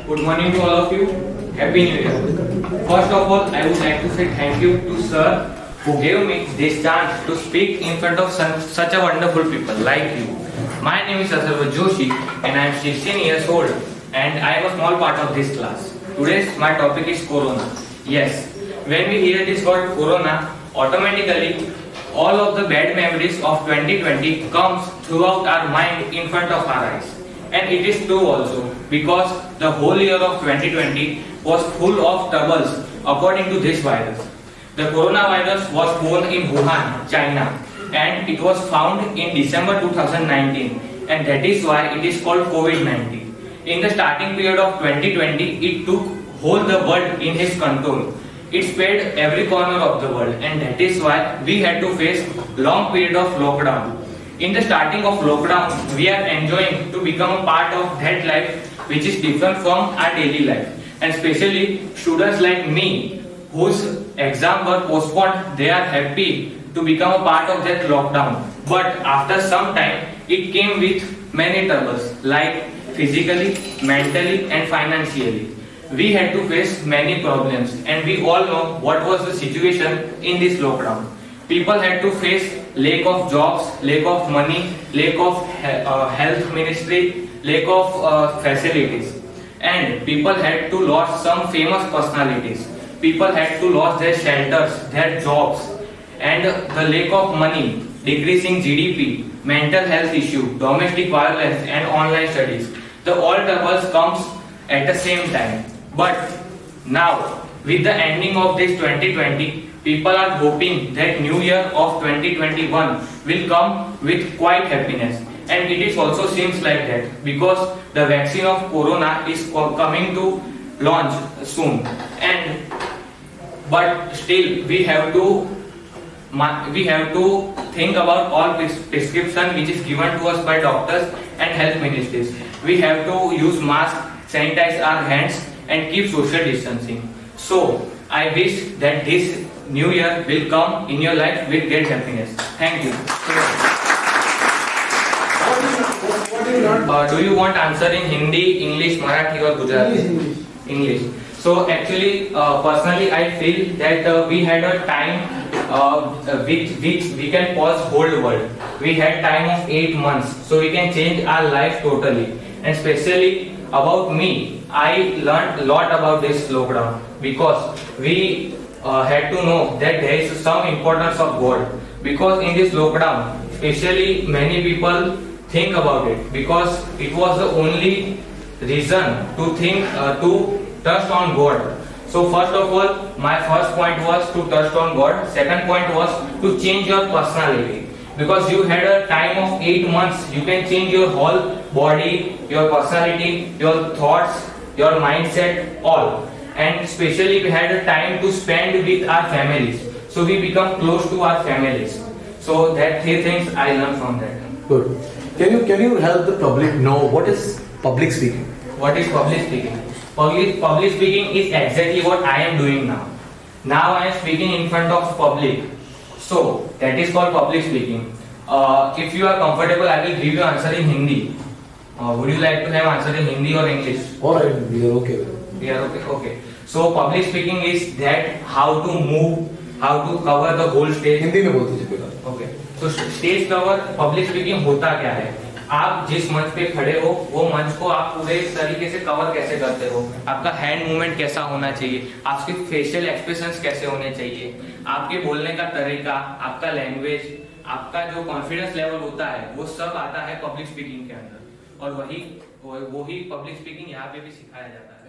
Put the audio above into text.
Good morning to all of you. Happy New Year. First of all, I would like to say thank you to sir who gave me this chance to speak in front of such a wonderful people like you. My name is Asarva Joshi and I am 16 years old and I am a small part of this class. Today's my topic is Corona. Yes, when we hear this word Corona, automatically all of the bad memories of 2020 comes throughout our mind in front of our eyes. And it is true also because the whole year of 2020 was full of troubles according to this virus. The coronavirus was born in Wuhan, China, and it was found in December 2019, and that is why it is called COVID-19. In the starting period of 2020, it took whole the world in its control. It spread every corner of the world, and that is why we had to face long period of lockdown. In the starting of lockdown, we are enjoying to become a part of that life which is different from our daily life. And especially students like me, whose exam were postponed, they are happy to become a part of that lockdown. But after some time, it came with many troubles like physically, mentally and financially. We had to face many problems and we all know what was the situation in this lockdown. People had to face lack of jobs, lack of money, lack of health ministry, lack of facilities, and people had to lose some famous personalities. People had to lose their shelters, their jobs, and the lack of money, decreasing GDP, mental health issue, domestic violence, and online studies. The all troubles comes at the same time. But now, with the ending of this 2020, people are hoping that new year of 2021 will come with quite happiness, and it is also seems like that because the vaccine of corona is coming to launch soon. And but still we have to think about all prescription which is given to us by doctors and health ministries. We have to use mask, sanitize our hands and keep social distancing. So I wish that this new year will come in your life with great happiness. Thank you. Do you want answer in Hindi, English, Marathi or Gujarati? English. So actually, personally, I feel that we had a time which we can pause whole world. We had time of 8 months, so we can change our life totally. And especially about me, I learned a lot about this lockdown because we had to know that there is some importance of God, because in this lockdown, especially many people think about it because it was the only reason to think to trust on God. So first of all, my first point was to trust on God. Second point was to change your personality, because you had a time of 8 months. You can change your whole body, your personality, your thoughts, your mindset, all. And especially we had a time to spend with our families, so we become close to our families. So that 3 things I learned from that. Good. Can you help the public know what is public speaking? What is public speaking? Public speaking is exactly what I am doing now. Now I am speaking in front of public. So that is called public speaking. If you are comfortable, I will give you answer in Hindi. Would you like to have answer in Hindi or English? Alright, we are okay with it. We are okay. Okay. So public speaking is that how to move, how to cover the whole stage. Hindi में बोल दीजिए बेटा. Okay. So stage cover, public speaking होता क्या है? आप जिस मंच पे खड़े हो, वो मंच को आप पूरे तरीके से कवर कैसे करते हो? आपका हैंड मूवमेंट कैसा होना चाहिए? आपके फेशियल एक्सप्रेशंस कैसे होने चाहिए? आपके बोलने का तरीका, आपका लैंग्वेज, आपका जो कॉन्फिडेंस लेवल होता है, वो सब आता है पब्लिक स्पीकिंग के अंदर. और वही पब्लिक स्पीकिंग यहाँ पे भी सिखाया जाता है.